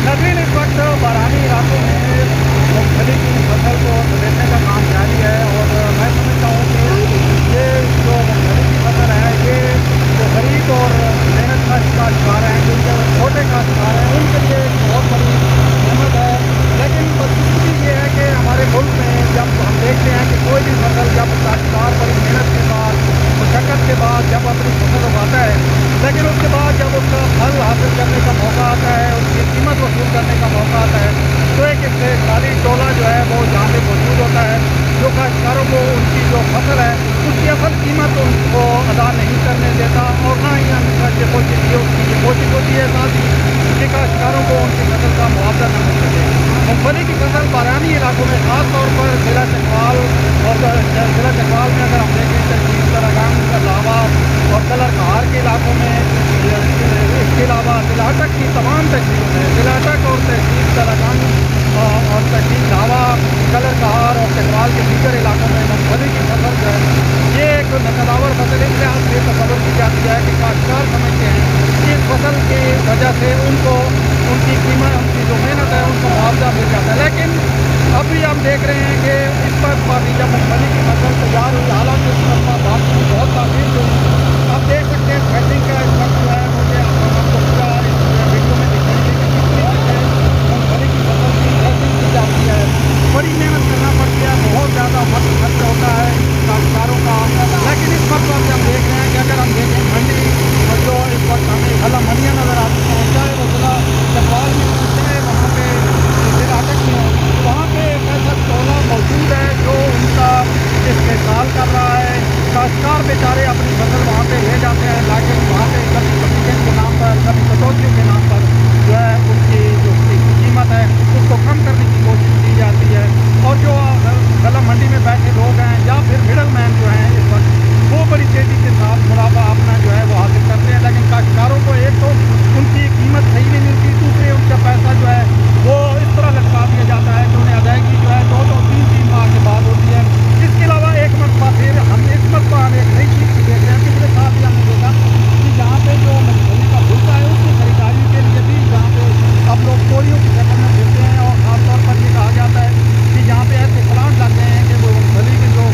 नवीन इस वक्त बारानी इलाकों में मूंगफली की फसल को समेटने का काम जारी है और मैं समझता हूँ कि ये जो मूंगफली की फसल है ये जो गरीब और मेहनत का शिकार हैं, जो छोटे काश्तकार हैं, उनके लिए एक बहुत बड़ी नेमत है। लेकिन बदकिस्मती ये है कि हमारे मुल्क में जब हम देखते हैं कि कोई भी फसल जब काश्तकार बड़ी मेहनत के बाद, मशक्क़त के बाद जब अपनी फसल उगाता है, लेकिन उसके बाद जब उसका फल हासिल करने का मौका आता है, उसकी कीमत वसूल करने का मौका आता है, तो एक इससे खाली टोला जो है वो यहाँ पे मौजूद होता है, जो काश्तकारों को उनकी जो फसल है उसकी असल कीमत उनको अदा नहीं करने देता और ना ही ये कोशिश होती है साथ ही कि काश्तकारों को उनकी फसल का मुआवजा न मिल सके। मूँगफली की फसल बारानी इलाकों में ख़ास तौर पर ज़िला चकवाल और ज़िला चकवाल में अगर हम देखें तहसील तरागंग, लावा और कलरकहार के इलाकों में, इसके अलावा ज़िला अटक की तमाम तहसीलों में, ज़िला अटक और तहसील तरागंग और तहसील लावा, कलरकहार और चकवाल के दीगर इलाकों में मूँगफली की फसल जो है ये एक नकदावर फसल इस लिहाज से तस्वर की जाती है कि काश्तकार समझते हैं कि इस फसल की वजह से उनको उनकी कीमत, उनकी जो मेहनत है उनको मुआवजा मिल जाता है। लेकिन अभी हम देख रहे हैं कि इस पर जब मूँगफली की फसल तैयार हुई, हालांकि उस पर बात की बहुत तारीफ हुई। आप देख सकते हैं थ्रेडिंग का इस वक्त जो है मुझे आपको पूरा इस वीडियो में दिखाएंगे कि किस तरीके से मूँगफली की फसल की थ्रेडिंग की जाती है। बड़ी मेहनत करना पड़ती है, बहुत ज़्यादा वक्त खर्च होता है काश्तकारों का। लेकिन इस वक्त हम देख रहे हैं कि अगर हम देखें मंडी जो इस वक्त हमें भला मंडियाँ नज़र आती हैं, चाहे वो ज़िला चकवाल में हो, चाहे वहाँ पे ज़िला अटक में हो, वहाँ पे एक ऐसा टोला मौजूद है जो उनका इस्तेमाल कर रहा है। काश्तकार बेचारे अपनी फसल वहाँ पे ले जाते हैं, लेकिन वहाँ पे कभी कमीशन के नाम पर, कभी कटौतियों के नाम पर जो है उनकी जो कीमत है उसको कम करने की कोशिश की जाती है। और जो गला मंडी में बैठे लोग हैं या फिर मिडल मैन जो हैं इस वक्त वो बड़ी तेज़ी के साथ मुनाफा अपना जो है वो हासिल करते हैं। लेकिन काश्तकारों को एक तो उनकी कीमत सही नहीं मिलती, दूसरे उनका पैसा जो है वो इस तरह लटका दिया जाता है कि उन्हें अदायगी जो है 2-3 माह के बाद होती है। इसके अलावा एक मरतबा फिर हम इस मरतबा हम एक नई चीज़ देख रहे हैं। पिछले साल भी हमने देखा कि जहाँ पे जो मूँगफली का भुट्टा है उसकी खरीदारी के लिए भी जहाँ पे अब लोग टोलियों की शक्ल में फिरते हैं और ख़ासतौर पर ये कहा जाता है कि जहाँ पे ऐसे प्लांट लगते हैं कि वो मूँगफली के जो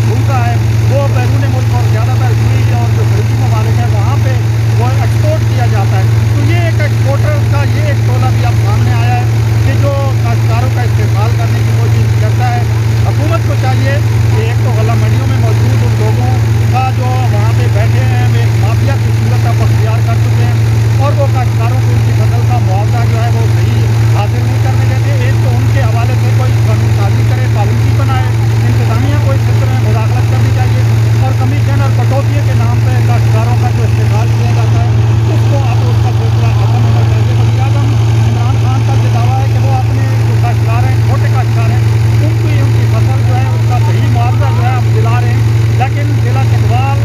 भुट्टा है वो बैरून मुल्क और ज़्यादातर यूएई और जो खरीदी ममालिक है वहाँ पे वो एक्सपोर्ट किया जाता है। तो ये एक एक्सपोर्टर का ये एक टोला भी अब सामने आया है कि जो काश्तकारों का इस्तेमाल करने की कोशिश करता है। हुकूमत को चाहिए कि एक तो गला मंडियों में मौजूद उन लोगों का जो वहाँ पे बैठे हैं वे माफिया की सूरत अब अख्तियार कर चुके हैं और वो काश्तकारों को उनकी फसल का मुआवजा जो है वो सही हासिल नहीं करने देते। एक तो उनके हवाले से कोई कानून साजी करे, पॉलिसी बनाए, इंतजामिया को इस क्षेत्र में मुदाखलत करनी चाहिए और कमीशन और कटौती के नाम पर काश्तकारों का जो इस्तेमाल किया जाता है उसको अब उसका सिलसिला खत्म होना चाहिए। वज़ीर आज़म इमरान खान का ये दावा है कि वो अपने जो काश्तकार हैं, छोटे काश्तकार हैं, उनकी उनकी फसल जो है उसका सही मुआवजा जो है हम दिला रहे हैं। लेकिन ज़िला चकवाल और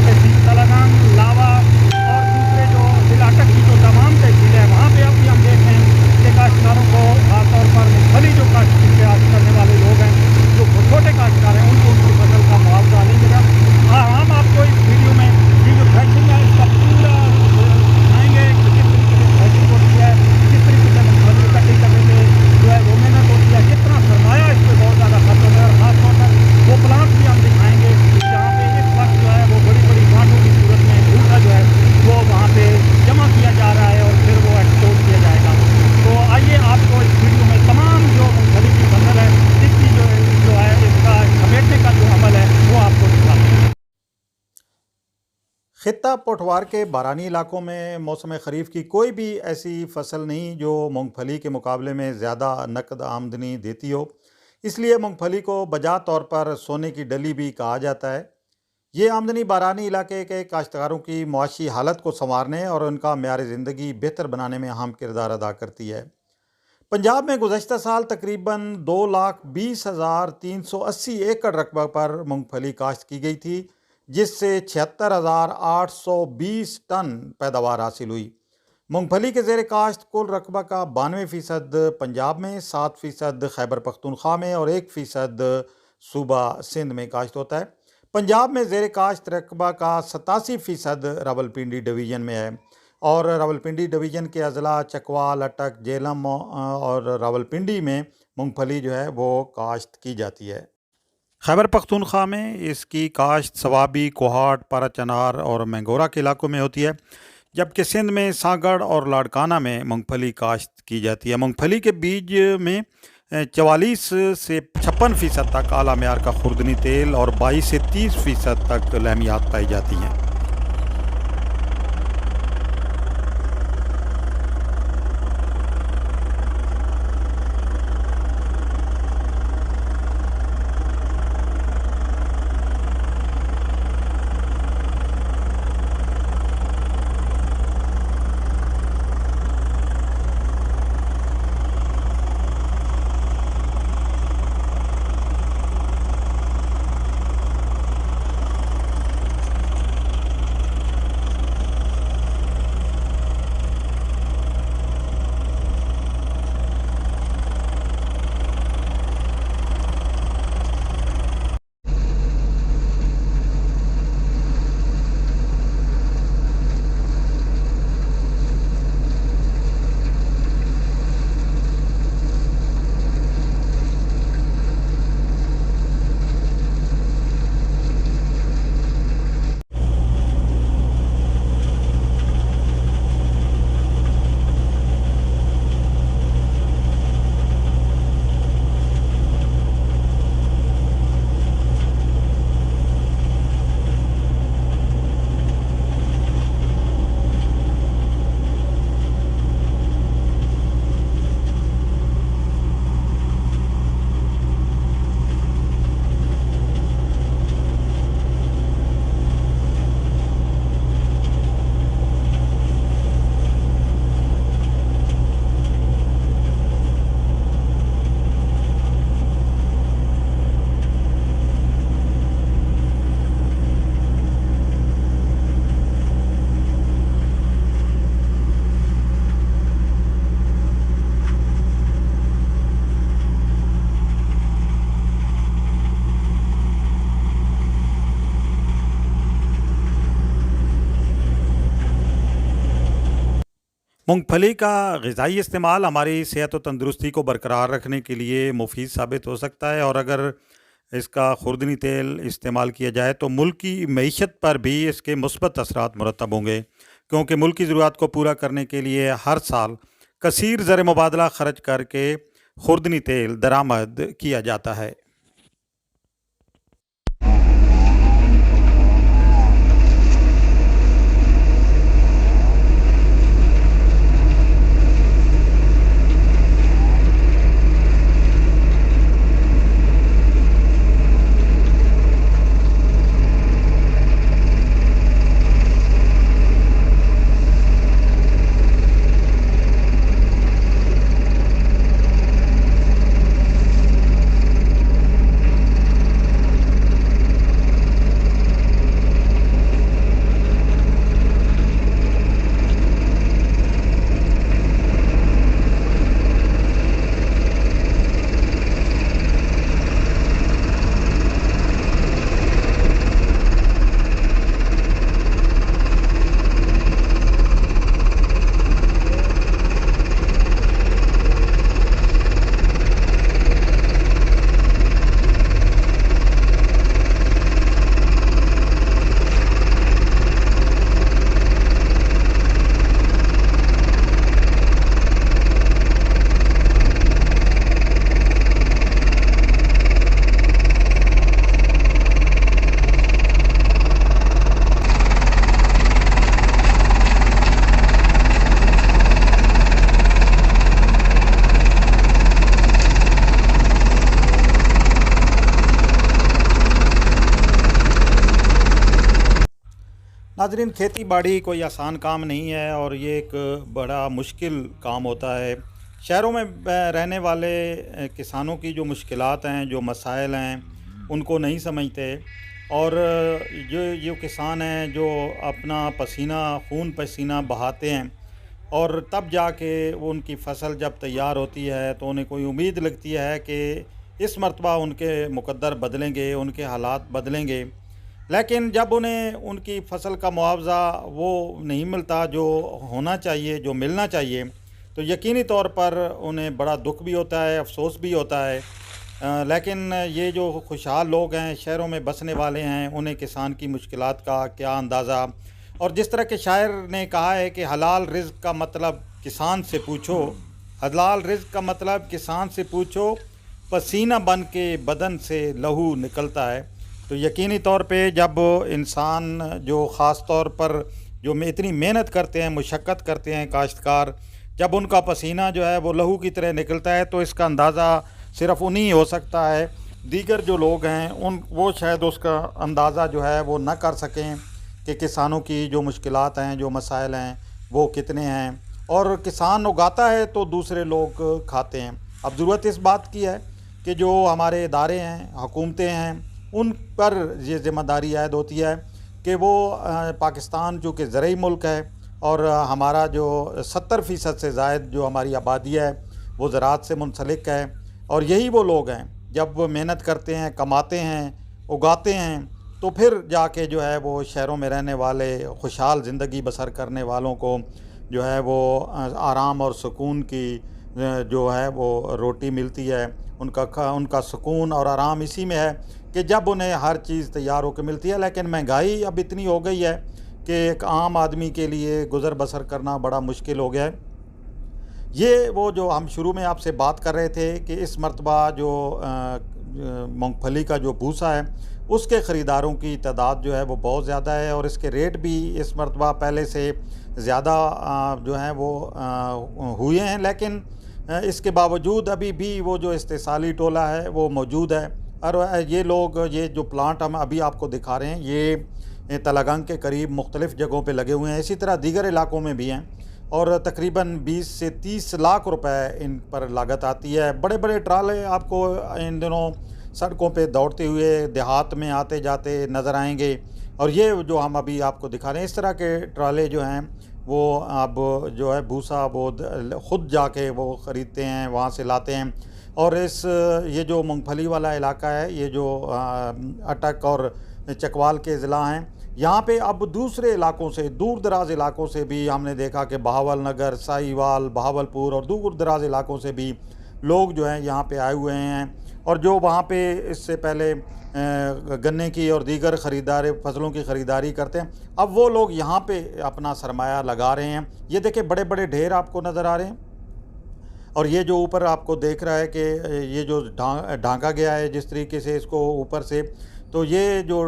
तहसील तलागंग, लावा और दूसरे जो ज़िला अटक की जो तमाम तहसीलें हैं वहाँ पे अब भी हम देख रहे हैं कि काश्तकारों को खासतौर पर मूँगफली जो काश्त करने वाले लोग हैं, जो छोटे काश्तकार हैं, उनको उनकी फसल का मुआवजा नहीं मिला। हाँ, हम आपको इस वीडियो में ये जो थ्रेशिंग है इसका पूरा दिखाएंगे कि किस तरीके से थ्रेशिंग होती है, किस तरीके से मूँगफली इकट्ठी करने में जो है वो मेहनत होती है, कितना सरमाया इस पर बहुत ज़्यादा खर्च होता है। और ख़ासतौर पर वो प्लांट भी हम दिखाएंगे जहाँ पे इस वक्त जो है वो बड़ी बड़ी गांठों की सूरत में भूसा जो है वो वहाँ पे जमा किया जा रहा है और फिर वो एक्सपोर्ट किया जाएगा। तो आइए आपको इस वीडियो में तमाम जो मूँगफली की फसल है इसकी जो है इसका समेटने का जो अमल है वो आपको दिखाते हैं। खित्ता पोठवार के बारानी इलाकों में मौसम ख़रीफ की कोई भी ऐसी फसल नहीं जो मूंगफली के मुकाबले में ज़्यादा नकद आमदनी देती हो। इसलिए मूंगफली को बजा तौर पर सोने की डली भी कहा जाता है। ये आमदनी बारानी इलाके के काश्तकारों की मुआशी हालत को संवारने और उनका म्यार ज़िंदगी बेहतर बनाने में अहम किरदार अदा करती है। पंजाब में गुज़श्ता साल तकरीबन 2,20,380 एकड़ रकबा पर मूंगफली काश्त की गई थी, जिससे 76,820 टन पैदावार हासिल हुई। मूंगफली के ज़ेर काश्त कुल रकबा का 92% पंजाब में, 7% खैबर पख्तूनख्वा में और 1% सूबा सिंध में काश्त होता है। पंजाब में ज़ेर काश्त रकबा का 87% रावलपिंडी डिवीज़न में है और रावलपिंडी डिवीज़न के अजला चकवाल, अटक, जेलम और रावलपिंडी में मूंगफली जो है वो काश्त की जाती है। खैबर पख्तूनख्वा में इसकी काश्त सवाबी, कोहाट, पाराचनार और मैंगोरा के इलाकों में होती है, जबकि सिंध में सागड़ और लाड़काना में मूंगफली काश्त की जाती है। मूंगफली के बीज में 44 से 56% तक आला मेयार का खुर्दनी तेल और 22 से 30% तक लहमियात पाई जाती हैं। मूंगफली का ग़िज़ाई इस्तेमाल हमारी सेहत और तंदुरुस्ती को बरकरार रखने के लिए मुफीद साबित हो सकता है और अगर इसका खुर्दनी तेल इस्तेमाल किया जाए तो मुल्क की मईशत पर भी इसके मुस्बत असरात मुरतब होंगे, क्योंकि मुल्क की ज़रूरत को पूरा करने के लिए हर साल कसीर ज़र मुबादला खर्च करके खुर्दनी तेल दरामद किया जाता है। नाजरीन, खेती बाड़ी कोई आसान काम नहीं है और ये एक बड़ा मुश्किल काम होता है। शहरों में रहने वाले किसानों की जो मुश्किलात हैं, जो मसाइल हैं, उनको नहीं समझते और जो किसान हैं जो अपना पसीना खून पसीना बहाते हैं, और तब जाके वो उनकी फ़सल जब तैयार होती है तो उन्हें कोई उम्मीद लगती है कि इस मर्तबा उनके मुक़द्दर बदलेंगे, उनके हालात बदलेंगे। लेकिन जब उन्हें उनकी फ़सल का मुआवज़ा वो नहीं मिलता जो होना चाहिए, जो मिलना चाहिए, तो यकीनी तौर पर उन्हें बड़ा दुःख भी होता है, अफ़सोस भी होता है। लेकिन ये जो खुशहाल लोग हैं, शहरों में बसने वाले हैं, उन्हें किसान की मुश्किलात का क्या अंदाज़ा। और जिस तरह के शायर ने कहा है कि हलाल रिज़्क़ का मतलब किसान से पूछो, हलाल रिज़्क़ का मतलब किसान से पूछो, पसीना बन के बदन से लहू निकलता है। तो यकीनी तौर पे जब इंसान जो ख़ास तौर पर जो में इतनी मेहनत करते हैं, मुशक्क़त करते हैं काश्तकार, जब उनका पसीना जो है वो लहू की तरह निकलता है तो इसका अंदाज़ा सिर्फ़ उन्हीं हो सकता है। दीगर जो लोग हैं उन वो शायद उसका अंदाज़ा जो है वो ना कर सकें कि किसानों की जो मुश्किलात हैं, जो मसाइल हैं, वो कितने हैं। और किसान उगाता है तो दूसरे लोग खाते हैं। अब ज़रूरत इस बात की है कि जो हमारे इदारे हैं, हुकूमतें हैं, उन पर ये ज़िम्मेदारी आयद होती है कि वो पाकिस्तान चूँकि ज़रई मुल्क है और हमारा जो 70% से ज़ायद जो हमारी आबादी है वो ज़राअत से मुंसलिक है। और यही वो लोग हैं जब वो मेहनत करते हैं, कमाते हैं, उगाते हैं, तो फिर जाके जो है वो शहरों में रहने वाले खुशहाल ज़िंदगी बसर करने वालों को जो है वो आराम और सुकून की जो है वो रोटी मिलती है। उनका सुकून और आराम इसी में है कि जब उन्हें हर चीज़ तैयार होकर मिलती है। लेकिन महंगाई अब इतनी हो गई है कि एक आम आदमी के लिए गुज़र बसर करना बड़ा मुश्किल हो गया है। ये वो जो हम शुरू में आपसे बात कर रहे थे कि इस मर्तबा जो मूँगफली का जो भूसा है, उसके ख़रीदारों की तादाद जो है वो बहुत ज़्यादा है और इसके रेट भी इस मर्तबा पहले से ज़्यादा जो हैं वो हुए हैं। लेकिन इसके बावजूद अभी भी वो जो इस्तेसाली टोला है वो मौजूद है। और ये लोग ये जो प्लांट हम अभी आपको दिखा रहे हैं ये तलगंग के करीब मुख्तलिफ़ जगहों पे लगे हुए हैं। इसी तरह दीगर इलाकों में भी हैं और तकरीबन 20 से 30 लाख रुपए इन पर लागत आती है। बड़े बड़े ट्राले आपको इन दिनों सड़कों पे दौड़ते हुए देहात में आते जाते नज़र आएंगे। और ये जो हम अभी आपको दिखा रहे हैं इस तरह के ट्राले जो हैं वो अब जो है भूसा वो ख़ुद जाके वो ख़रीदते हैं, वहाँ से लाते हैं। और ये जो मूंगफली वाला इलाका है, ये जो अटक और चकवाल के ज़िला हैं, यहाँ पे अब दूसरे इलाकों से, दूर दराज इलाकों से भी हमने देखा कि बहावल नगर, साहिवाल, बहावलपुर और दूर दराज इलाकों से भी लोग जो हैं यहाँ पे आए हुए हैं। और जो वहाँ पे इससे पहले गन्ने की और दीगर फसलों की ख़रीदारी करते हैं, अब वो लोग यहाँ पे अपना सरमाया लगा रहे हैं। ये देखिए बड़े बड़े ढेर आपको नज़र आ रहे हैं। और ये जो ऊपर आपको देख रहा है कि ये जो ढांका गया है जिस तरीके से इसको ऊपर से, तो ये जो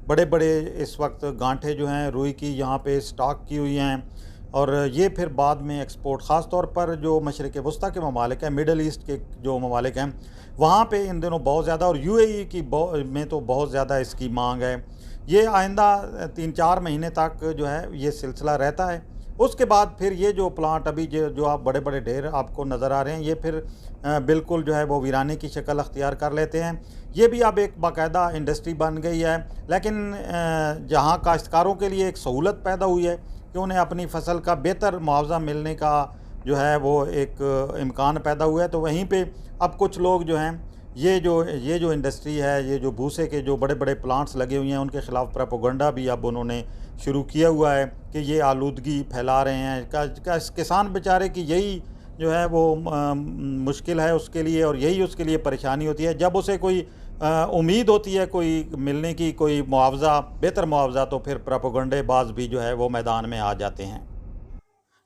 बड़े बड़े इस वक्त गांठें जो हैं रुई की यहाँ पे स्टॉक की हुई हैं। और ये फिर बाद में एक्सपोर्ट ख़ास तौर पर जो मशरिक़ वस्ता के ममालिक हैं, मिडल ईस्ट के जो ममालिक हैं, वहाँ पे इन दिनों बहुत ज़्यादा, और यूएई की में तो बहुत ज़्यादा इसकी मांग है। ये आइंदा 3-4 महीने तक जो है ये सिलसिला रहता है। उसके बाद फिर ये जो प्लांट अभी जो आप बड़े बड़े ढेर आपको नज़र आ रहे हैं, ये फिर बिल्कुल जो है वो वीराने की शक्ल अख्तियार कर लेते हैं। ये भी अब एक बाकायदा इंडस्ट्री बन गई है। लेकिन जहाँ काश्तकारों के लिए एक सहूलत पैदा हुई है कि उन्हें अपनी फ़सल का बेहतर मुआवजा मिलने का जो है वो एक इम्कान पैदा हुआ है, तो वहीं पे अब कुछ लोग जो हैं ये जो इंडस्ट्री है, ये जो भूसे के जो बड़े बड़े प्लांट्स लगे हुए हैं, उनके ख़िलाफ़ प्रोपेगेंडा भी अब उन्होंने शुरू किया हुआ है कि ये आलूदगी फैला रहे हैं। किसान बेचारे की यही जो है वो मुश्किल है उसके लिए, और यही उसके लिए परेशानी होती है। जब उसे कोई उम्मीद होती है कोई मिलने की, कोई मुआवज़ा, बेहतर मुआवज़ा, तो फिर प्रोपेगेंडेबाज भी जो है वो मैदान में आ जाते हैं।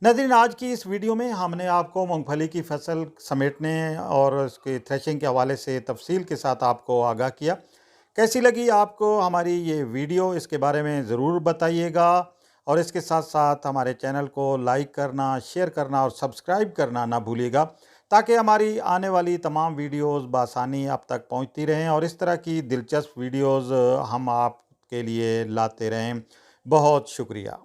नाज़रीन, आज की इस वीडियो में हमने आपको मूंगफली की फसल समेटने और उसके थ्रेशिंग के हवाले से तफसील के साथ आपको आगाह किया। कैसी लगी आपको हमारी ये वीडियो, इसके बारे में ज़रूर बताइएगा। और इसके साथ साथ हमारे चैनल को लाइक करना, शेयर करना और सब्सक्राइब करना ना भूलिएगा, ताकि हमारी आने वाली तमाम वीडियोज़ बआसानी आप तक पहुँचती रहें और इस तरह की दिलचस्प वीडियोज़ हम आपके लिए लाते रहें। बहुत शुक्रिया।